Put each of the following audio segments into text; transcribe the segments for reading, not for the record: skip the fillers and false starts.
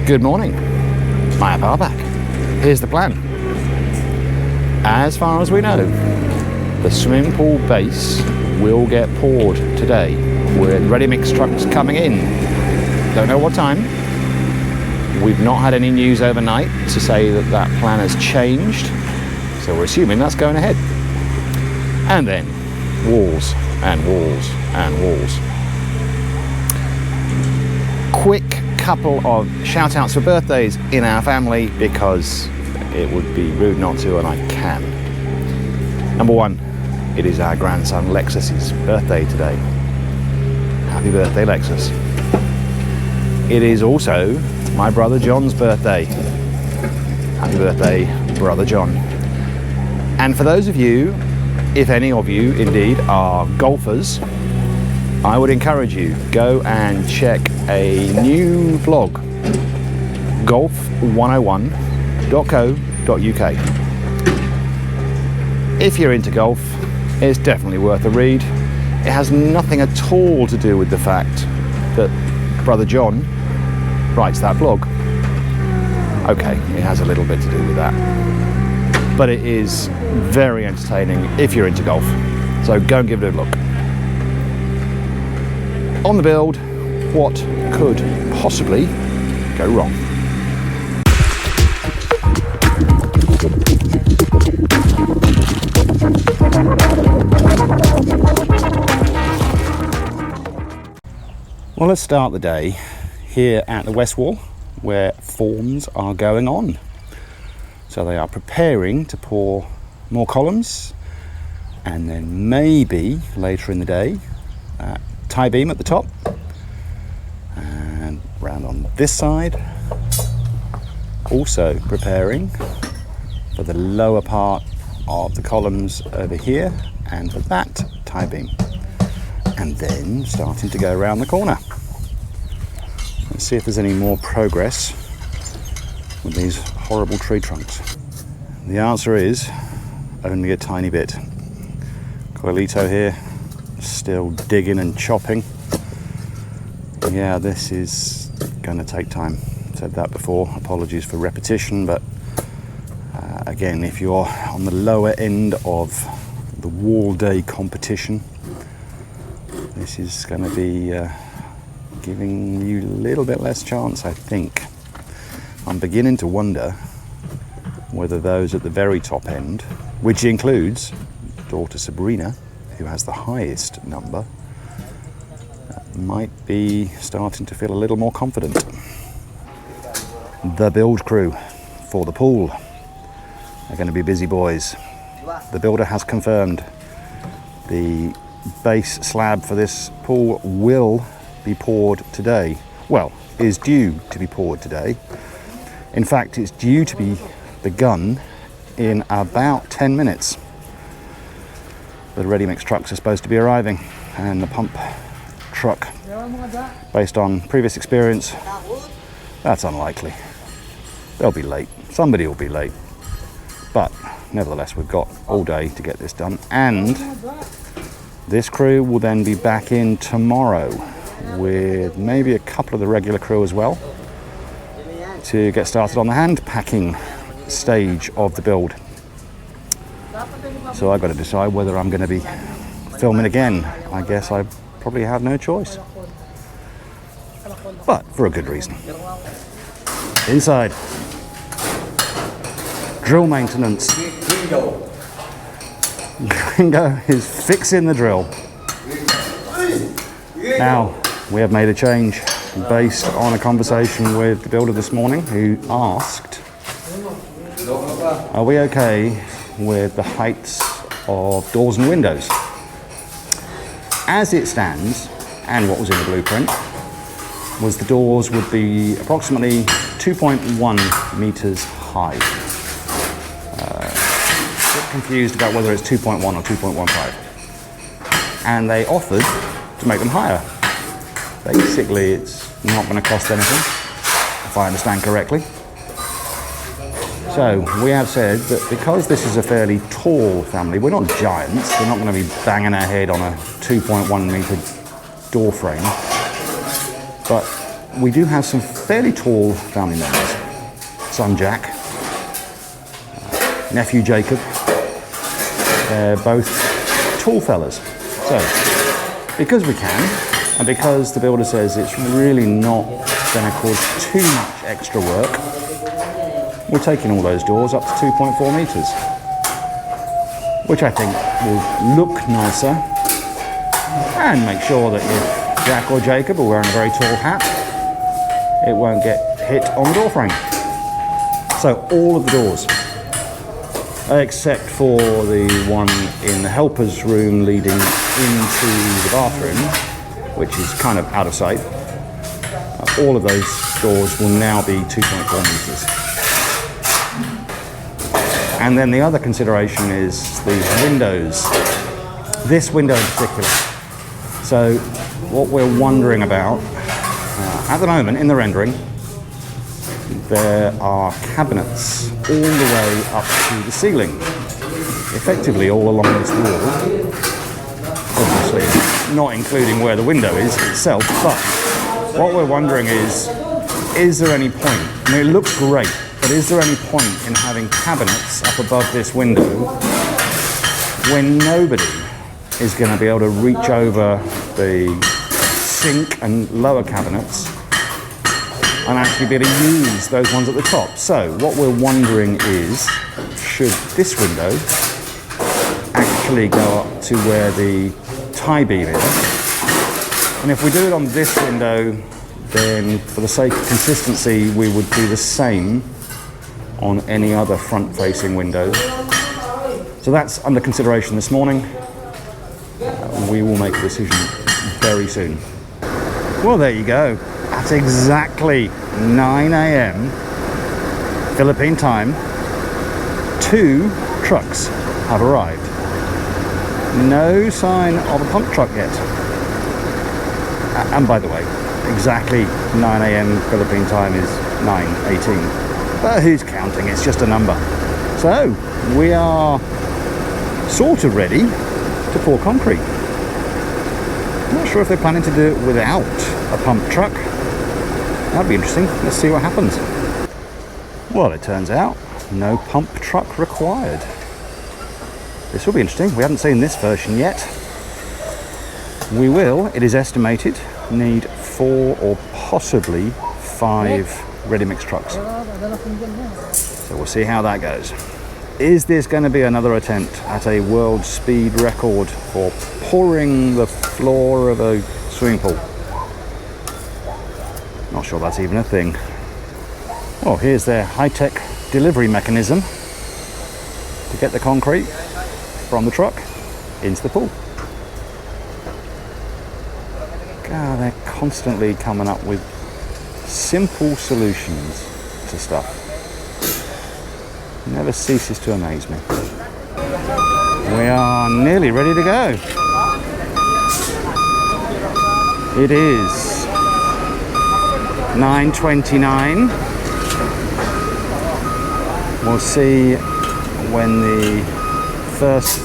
Good morning, Maya Power back. Here's the plan. As far as we know, the swimming pool base will get poured today with ready-mix trucks coming in. Don't know what time. We've not had any news overnight to say that that plan has changed, so we're assuming that's going ahead. And then walls and walls and walls. Quick couple of shout outs for birthdays in our family because it would be rude not to, and I can. Number one, it is our grandson Lexus's birthday today. Happy birthday, Lexus. It is also my brother John's birthday. Happy birthday, brother John. And for those of you, if any of you indeed are golfers, I would encourage you, go and check a new blog, golf101.co.uk. If you're into golf, it's definitely worth a read. It has nothing at all to do with the fact that brother John writes that blog. Okay, it has a little bit to do with that. But it is very entertaining if you're into golf. So go and give it a look. On the build, what could possibly go wrong? Well, let's start the day here at the west wall where forms are going on. So they are preparing to pour more columns, and then maybe later in the day tie beam at the top, and round on this side also preparing for the lower part of the columns over here and for that tie beam, and then starting to go around the corner. Let's see if there's any more progress with these horrible tree trunks. The answer is only a tiny bit. Coilito here, still digging and chopping. Yeah, this is going to take time. Said that before, apologies for repetition, but again, if you're on the lower end of the wall day competition, this is going to be giving you a little bit less chance, I think. I'm beginning to wonder whether those at the very top end, which includes daughter Sabrina, who has the highest number, might be starting to feel a little more confident. The build crew for the pool are going to be busy boys. The builder has confirmed the base slab for this pool will be poured today. Well, is due to be poured today. In fact, it's due to be begun in about 10 minutes. The ready-mix trucks are supposed to be arriving, and the pump truck, based on previous experience, that's unlikely. They'll be late. Somebody will be late. But nevertheless, we've got all day to get this done, and this crew will then be back in tomorrow with maybe a couple of the regular crew as well to get started on the hand packing stage of the build. So I've got to decide whether I'm going to be filming again. I guess I probably have no choice, but for a good reason. Inside, drill maintenance. Gringo is fixing the drill. Now, we have made a change based on a conversation with the builder this morning, who asked, are we okay with the heights of doors and windows? As it stands, and what was in the blueprint, was the doors would be approximately 2.1 meters high. A bit confused about whether it's 2.1 or 2.15. And they offered to make them higher. Basically, it's not going to cost anything, if I understand correctly. So we have said that because this is a fairly tall family, we're not giants, we're not going to be banging our head on a 2.1 meter door frame, but we do have some fairly tall family members. Son Jack, nephew Jacob. They're both tall fellas. So, because we can, and because the builder says it's really not going to cause too much extra work, we're taking all those doors up to 2.4 metres, which I think will look nicer and make sure that if Jack or Jacob are wearing a very tall hat, it won't get hit on the door frame. So all of the doors, except for the one in the helper's room leading into the bathroom, which is kind of out of sight, all of those doors will now be 2.4 metres. And then the other consideration is the windows, this window in particular. So what we're wondering about, at the moment in the rendering, there are cabinets all the way up to the ceiling, effectively all along this wall, obviously not including where the window is itself, but what we're wondering is there any point, I mean it looks great, but is there any point in having cabinets up above this window when nobody is going to be able to reach over the sink and lower cabinets and actually be able to use those ones at the top? So what we're wondering is, should this window actually go up to where the tie beam is? And if we do it on this window, then for the sake of consistency, we would do the same on any other front-facing windows. So that's under consideration this morning. We will make a decision very soon. Well, there you go. At exactly 9 a.m. Philippine time, 2 trucks have arrived. No sign of a pump truck yet. And by the way, exactly 9 a.m. Philippine time is 9:18. But who's counting? It's just a number. So, we are sort of ready to pour concrete. I'm not sure if they're planning to do it without a pump truck. That'd be interesting. Let's see what happens. Well, it turns out no pump truck required. This will be interesting. We haven't seen this version yet. We will, it is estimated, need 4 or possibly 5 ready-mix trucks. So we'll see how that goes. Is this going to be another attempt at a world speed record for pouring the floor of a swimming pool? Not sure that's even a thing. Well, here's their high-tech delivery mechanism to get the concrete from the truck into the pool. God, they're constantly coming up with simple solutions to stuff. Never ceases to amaze me. We are nearly ready to go. It is 9:29. We'll see when the first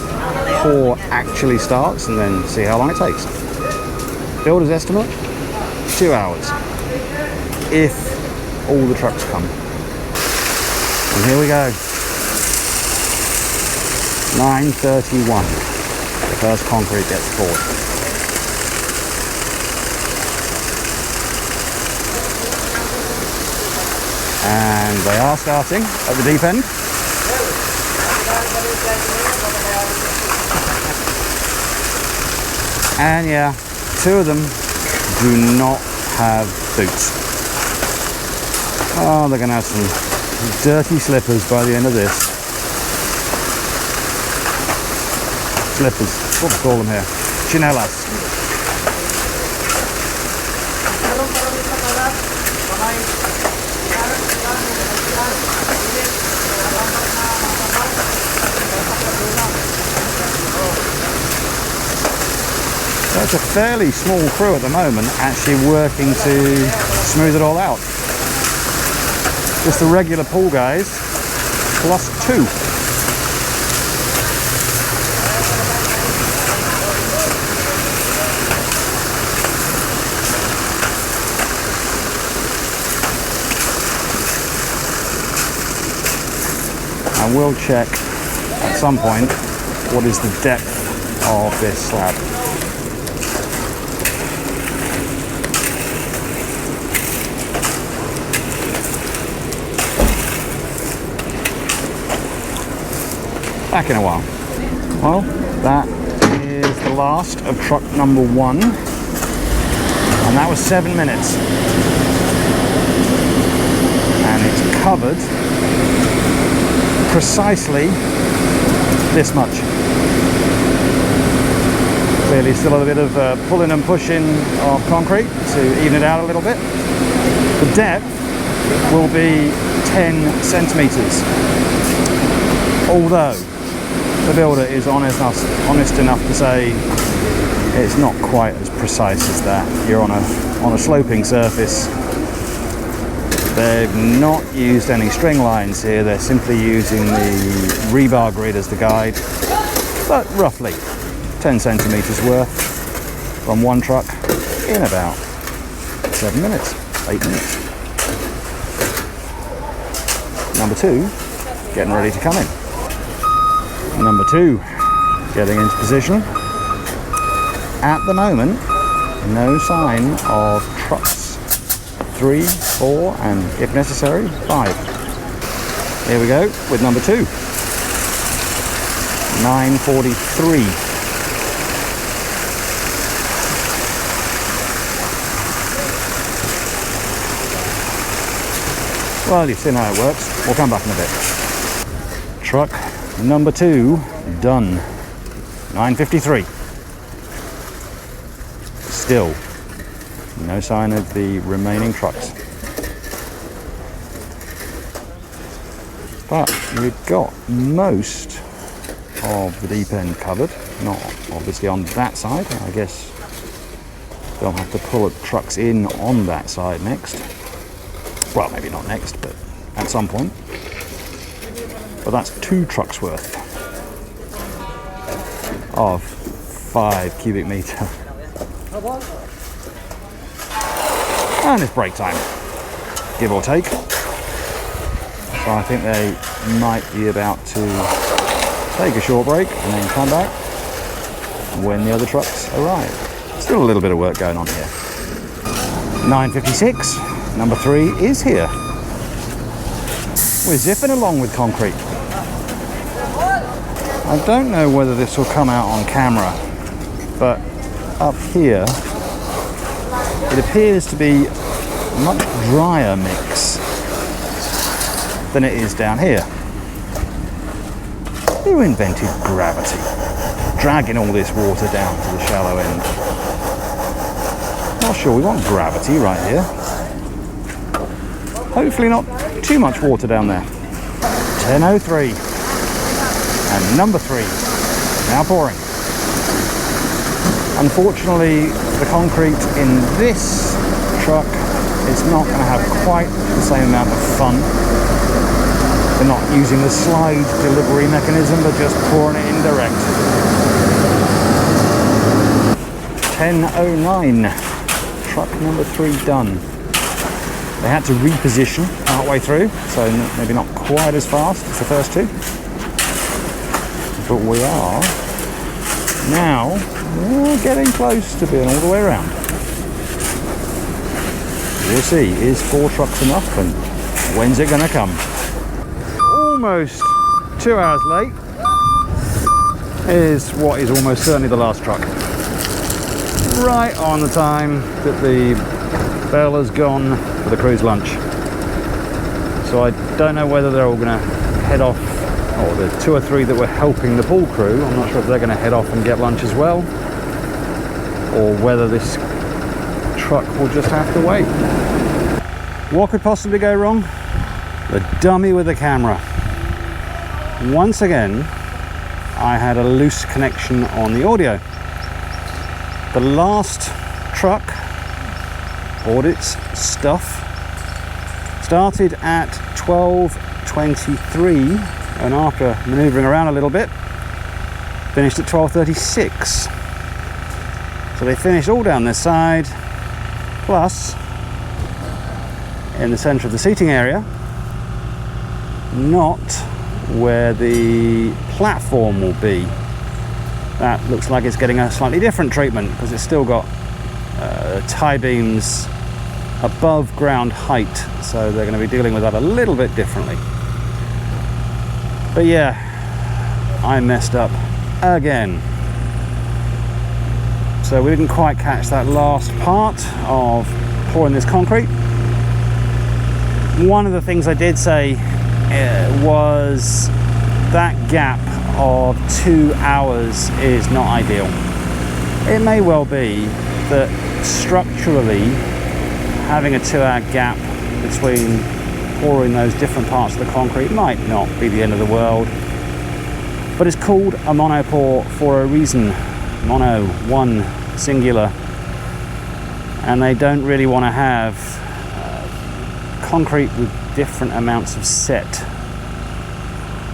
pour actually starts and then see how long it takes. Builder's estimate, 2 hours, if all the trucks come. And here we go. 9:31. The first concrete gets poured. And they are starting at the deep end. And yeah, 2 of them do not have boots. Oh, they're going to have some dirty slippers by the end of this. Slippers, what do we call them here? Chinelas. It's a fairly small crew at the moment, actually working to smooth it all out. Just the regular pool guys, plus 2. I will check at some point what is the depth of this slab. Back in a while. Well, that is the last of truck number 1, and that was 7 minutes. And it's covered precisely this much. Clearly still a bit of pulling and pushing of concrete to even it out a little bit. The depth will be 10 centimeters. Although the builder is honest enough to say it's not quite as precise as that. You're on a sloping surface. They've not used any string lines here. They're simply using the rebar grid as the guide, but roughly 10 centimeters worth from one truck in about 7 minutes, 8 minutes. Number 2 getting ready to come in. Number 2 getting into position. At the moment, no sign of trucks. 3, 4, and if necessary, 5. Here we go with number 2. 9:43. Well, you've seen how it works. We'll come back in a bit. Truck number 2 done. 9:53. Still no sign of the remaining trucks. But we've got most of the deep end covered. Not obviously on that side. I guess they'll have to pull the trucks in on that side next. Well, maybe not next, but at some point. But that's 2 trucks worth of 5 cubic meter. And it's break time, give or take. So I think they might be about to take a short break and then come back when the other trucks arrive. Still a little bit of work going on here. 9:56, number 3 is here. We're zipping along with concrete. I don't know whether this will come out on camera, but up here it appears to be a much drier mix than it is down here. Who invented gravity? Dragging all this water down to the shallow end. Not sure we want gravity right here. Hopefully not too much water down there. 10:03. And number 3 now pouring. Unfortunately, the concrete in this truck is not going to have quite the same amount of fun. They're not using the slide delivery mechanism, but just pouring it in direct. 10:09. Truck number 3 done. They had to reposition partway through, so maybe not quite as fast as the first 2. But we are now getting close to being all the way around. We'll see, is 4 trucks enough and when's it going to come? Almost 2 hours late is what is almost certainly the last truck. Right on the time that the bell has gone for the crew's lunch. So I don't know whether they're all going to head off, or the 2 or 3 that were helping the pool crew, I'm not sure if they're going to head off and get lunch as well, or whether this truck will just have to wait. What could possibly go wrong? The dummy with the camera. Once again, I had a loose connection on the audio. The last truck bought its stuff, started at 12:23, and after manoeuvring around a little bit, finished at 12:36. So they finished all down this side, plus in the centre of the seating area, not where the platform will be. That looks like it's getting a slightly different treatment because it's still got tie beams above ground height, so they're going to be dealing with that a little bit differently. But yeah, I messed up again. So we didn't quite catch that last part of pouring this concrete. One of the things I did say was that gap of 2 hours is not ideal. It may well be that structurally having a 2-hour gap between pouring those different parts of the concrete might not be the end of the world, but it's called a monopore for a reason. Mono, one, singular, and they don't really want to have concrete with different amounts of set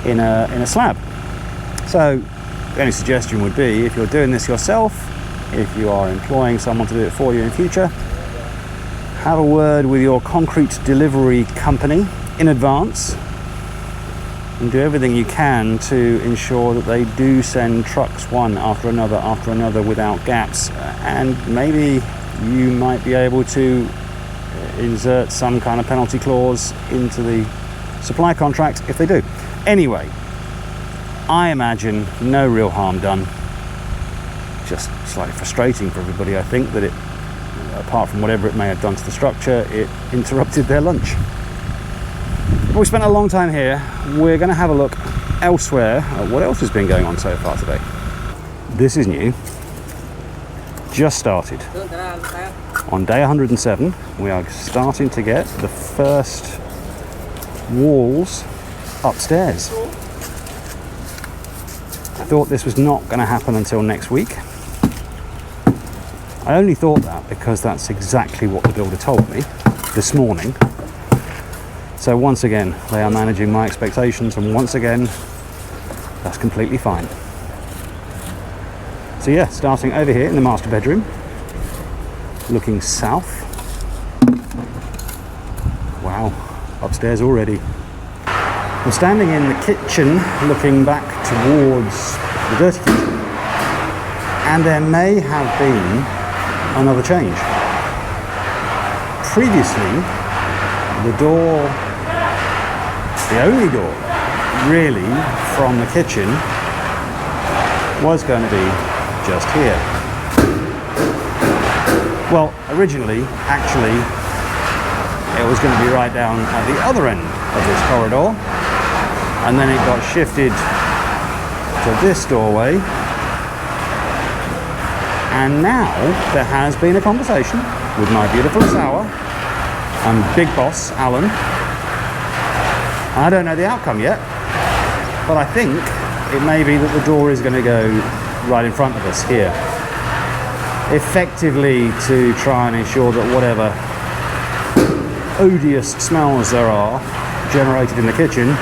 in a slab. So the only suggestion would be, if you're doing this yourself, if you are employing someone to do it for you in future, have a word with your concrete delivery company in advance and do everything you can to ensure that they do send trucks one after another without gaps. And maybe you might be able to insert some kind of penalty clause into the supply contract if they do. Anyway, I imagine no real harm done. Just slightly frustrating for everybody, I think, that it, apart from whatever it may have done to the structure, it interrupted their lunch. But we spent a long time here. We're going to have a look elsewhere at what else has been going on so far today. This is new. Just started. On day 107, we are starting to get the first walls upstairs. I thought this was not going to happen until next week. I only thought that because that's exactly what the builder told me this morning. So once again, they are managing my expectations, and once again, that's completely fine. So yeah, starting over here in the master bedroom, looking south. Wow, upstairs already. I'm standing in the kitchen looking back towards the dirty kitchen, and there may have been another change. Previously, the door, the only door really from the kitchen, was going to be just here. Well, originally, actually, it was going to be right down at the other end of this corridor, and then it got shifted to this doorway, and now there has been a conversation with my beautiful sour and big boss Alan. I don't know the outcome yet, but I think it may be that the door is going to go right in front of us here, effectively to try and ensure that whatever odious smells there are generated in the kitchen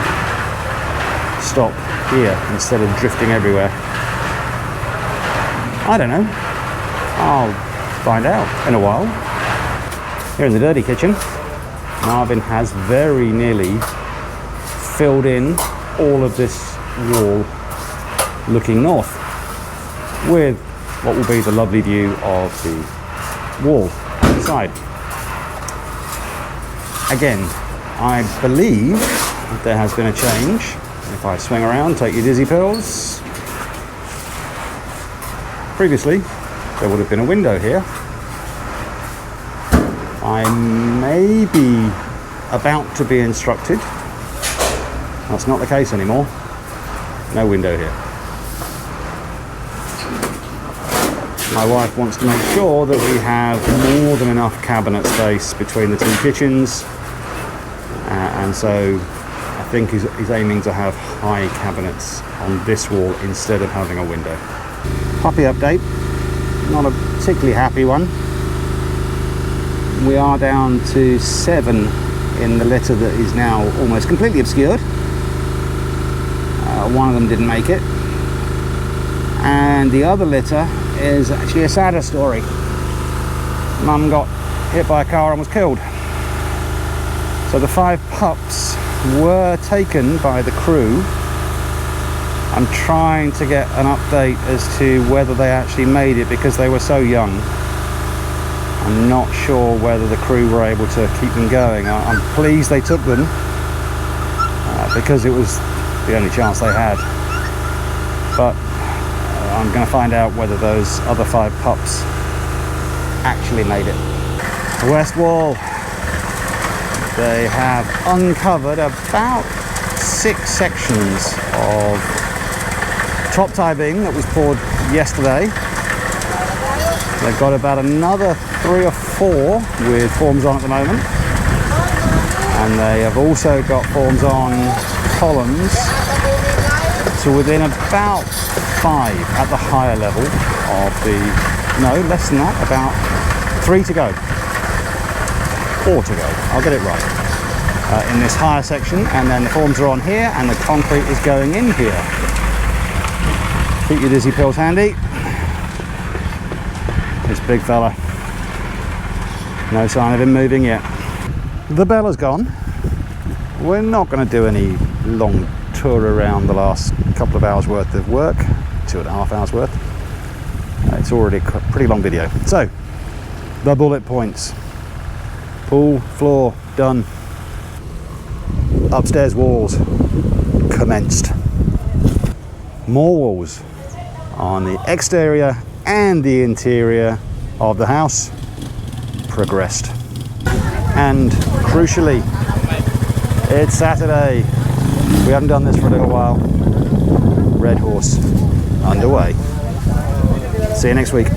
stop here instead of drifting everywhere. I don't know. I'll find out in a while. Here in the dirty kitchen, Marvin has very nearly filled in all of this wall looking north with what will be the lovely view of the wall inside. Again, I believe there has been a change. If I swing around, take your dizzy pills. Previously, there would have been a window here. I may be about to be instructed. That's not the case anymore. No window here. My wife wants to make sure that we have more than enough cabinet space between the two kitchens, and so I think he's aiming to have high cabinets on this wall instead of having a window. Puppy update, not a particularly happy one. We are down to 7 in the litter that is now almost completely obscured. One of them didn't make it, and the other litter is actually a sadder story. Mum got hit by a car and was killed. So the 5 pups were taken by the crew I'm trying to get an update as to whether they actually made it, because they were so young. I'm not sure whether the crew were able to keep them going. I'm pleased they took them, because it was the only chance they had. But I'm going to find out whether those other 5 pups actually made it. The west wall. They have uncovered about 6 sections of top tie beam that was poured yesterday. They've got about another 3 or 4 with forms on at the moment, and they have also got forms on columns to within about 5 at the higher level of the, no, less than that, about 3 to go, 4 to go, I'll get it right, in this higher section, and then the forms are on here and the concrete is going in here. Keep your dizzy pills handy. This big fella, no sign of him moving yet. The bell has gone. We're not going to do any long tour around the last couple of hours worth of work, 2.5 hours worth. It's already a pretty long video. So, the bullet points. Pool, floor, done. Upstairs walls, commenced. More walls on the exterior and the interior of the house, progressed. And crucially, it's Saturday. We haven't done this for a little while. Red Horse underway. See you next week.